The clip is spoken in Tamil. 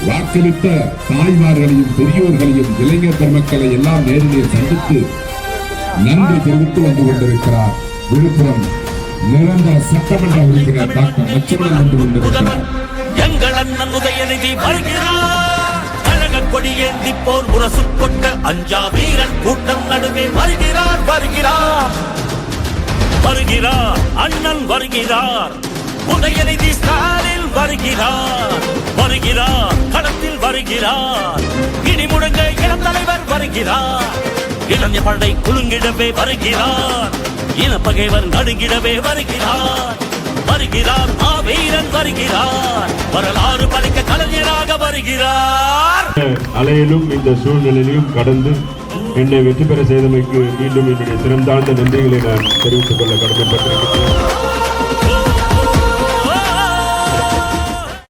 வாக்களித்த தாய்மார்களையும் பெரியோர்களையும் இளைஞர் பெருமக்களை எல்லாம் நேரிலே சந்தித்து நன்றி தெரிவித்து வந்து கொண்டிருக்கிறார் விழுப்புரம் நிரந்தர சட்டமன்ற உறுப்பினர் டாக்டர் லட்சுமணன் வந்து கொண்டிருக்கிறார். எங்கள் அண்ணன் உதயநிதி வருகிறார். கழக கொடியேந்தி போர் முரசு கொண்ட அஞ்சா வீரன் கூட்டம் நடுவே வருகிறார் வருகிறார் வருகிறார் அண்ணன் வருகிறார். உதயநிதி ஸ்டாலின் வருகிறார் வருகிறார் களத்தில் வருகிறார். இனி முழங்க இளம் தலைவர் வருகிறார். இளைஞர் படை குலுங்கிடவே வருகிறார். இனப்பகைவர் நடுங்கிடவே வருகிறார் வருகிறார். வீரன் வருகிறார். வரலாறு படைக்க கலைஞராக வருகிறார். அலையிலும் இந்த சூழ்நிலையிலும் கடந்து என்னை வெற்றி பெற செய்தமைக்கு மீண்டும் என்னுடைய சிறந்தாழ்ந்த நன்றிகளை நான் தெரிவித்துக் கொள்ள கடமைப்பட்டிருக்கிறேன்.